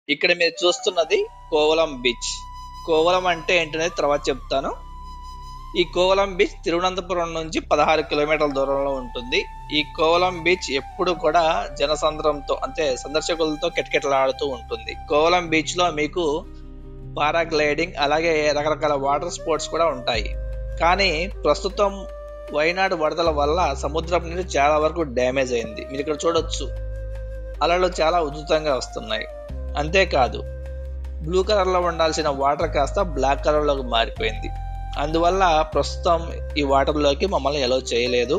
ఇక్కడ మీరు చూస్తున్నది కోవలం బీచ్. కోవలం అంటే ఏంటనేది తర్వాత చెప్తాను. ఈ కోవలం బీచ్ తిరువనంతపురం నుంచి 16 కిలోమీటర్ల దూరంలో ఉంటుంది. ఈ కోవలం బీచ్ ఎప్పుడు కూడా జనసంద్రంతో అంటే సందర్శకులతో కిటకిటలాడుతూ ఉంటుంది. కోవలం బీచ్ లో మీకు పారాగ్లైడింగ్ అలాగే రకరకాల వాటర్ స్పోర్ట్స్ కూడా ఉంటాయి. కానీ ప్రస్తుతం వైనాడు వరదల వల్ల సముద్రం నీరు చాలా వరకు డ్యామేజ్ అయింది. మీరు ఇక్కడ చూడొచ్చు, అలలు చాలా ఉధృతంగా వస్తున్నాయి. అంతేకాదు బ్లూ కలర్ లో ఉండాల్సిన వాటర్ కాస్త బ్లాక్ కలర్ లోకి మారిపోయింది. అందువల్ల ప్రస్తుతం ఈ వాటర్ లోకి మమ్మల్ని అలౌ చేయలేదు.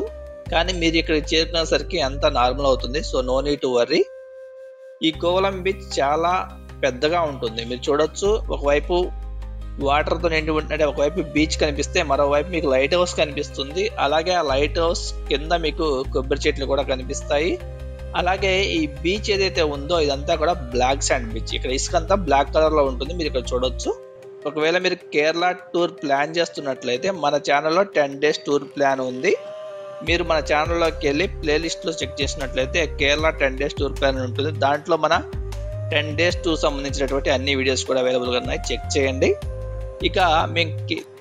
కానీ మీరు ఇక్కడికి చేరుకునేసరికి అంతా నార్మల్ అవుతుంది. So no need to worry. ఈ కోవలం బీచ్ చాలా పెద్దగా ఉంటుంది. మీరు చూడొచ్చు, ఒకవైపు వాటర్ తో నిండి ఉంటే ఒకవైపు బీచ్ కనిపిస్తే మరోవైపు మీకు లైట్ హౌస్ కనిపిస్తుంది. అలాగే ఆ లైట్ హౌస్ కింద మీకు కొబ్బరి చెట్లు కూడా కనిపిస్తాయి. అలాగే ఈ బీచ్ ఏదైతే ఉందో ఇదంతా కూడా బ్లాక్ శాండ్ బీచ్. ఇక్కడ ఇసుక అంతా బ్లాక్ కలర్ లో ఉంటుంది. మీరు ఇక్కడ చూడొచ్చు. ఒకవేళ మీరు కేరళ టూర్ ప్లాన్ చేస్తున్నట్లయితే మన ఛానల్లో 10 days టూర్ ప్లాన్ ఉంది. మీరు మన ఛానల్లోకి వెళ్ళి ప్లేలిస్ట్ లో చెక్ చేసినట్లయితే కేరళ 10 days టూర్ ప్లాన్ ఉంటుంది. దాంట్లో మన 10 days టూర్ సంబంధించినటువంటి అన్ని వీడియోస్ కూడా అవైలబుల్గా ఉన్నాయి, చెక్ చేయండి. ఇక మేము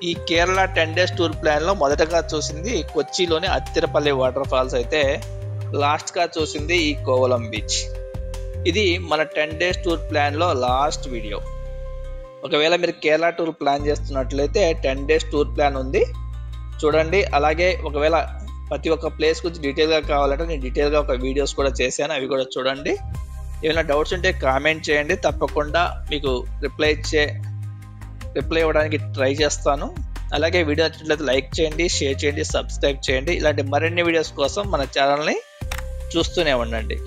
ఈ కేరళ 10 days టూర్ ప్లాన్ లో మొదటగా చూసింది కొచ్చిలోని అత్తిరపల్లి వాటర్ ఫాల్స్ అయితే లాస్ట్ గా చూసింది ఈ కోవలం బీచ్. ఇది మన 10 days టూర్ ప్లాన్ లో లాస్ట్ వీడియో. ఒకవేళ మీరు కేరళ టూర్ ప్లాన్ చేస్తున్నట్లయితే 10 days టూర్ ప్లాన్ ఉంది, చూడండి. అలాగే ఒకవేళ ప్రతి ఒక్క ప్లేస్ గురించి డీటెయిల్గా కావాలంటే నేను డీటెయిల్గా ఒక వీడియోస్ కూడా చేశాను, అవి కూడా చూడండి. ఏమైనా డౌట్స్ ఉంటే కామెంట్ చేయండి, తప్పకుండా మీకు రిప్లై ఇవ్వడానికి ట్రై చేస్తాను. అలాగే వీడియో నచ్చినట్లయితే లైక్ చేయండి, షేర్ చేయండి, సబ్స్క్రైబ్ చేయండి. ఇలాంటి మరిన్ని వీడియోస్ కోసం మన ఛానల్ని చూస్తూనే ఉండండి.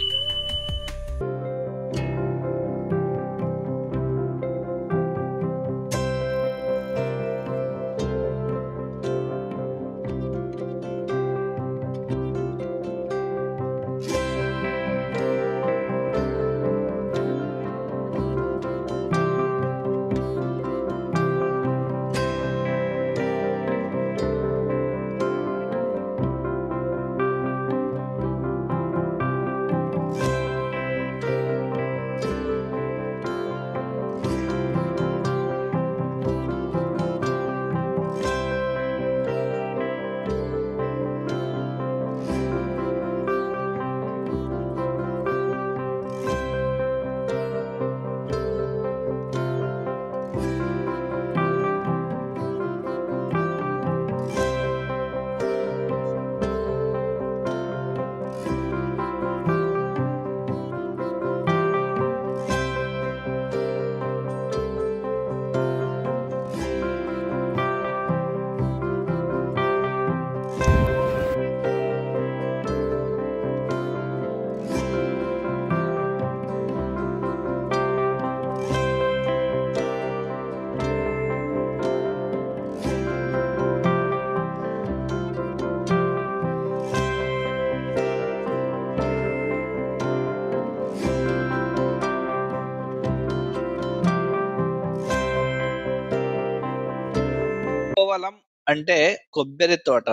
కోవలం అంటే కొబ్బరి తోట,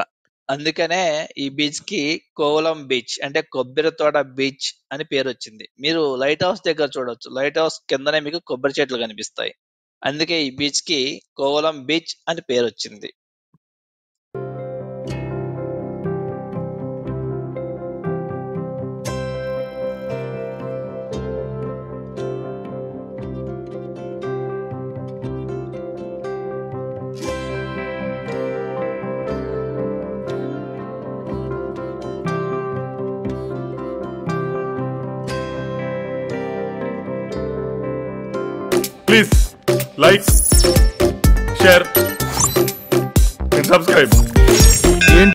అందుకనే ఈ బీచ్ కి కోవలం బీచ్ అంటే కొబ్బరి తోట బీచ్ అని పేరు వచ్చింది. మీరు లైట్ హౌస్ దగ్గర చూడొచ్చు, లైట్ హౌస్ కిందనే మీకు కొబ్బరి చెట్లు కనిపిస్తాయి. అందుకే ఈ బీచ్ కి కోవలం బీచ్ అని పేరు వచ్చింది. Please like, share and subscribe.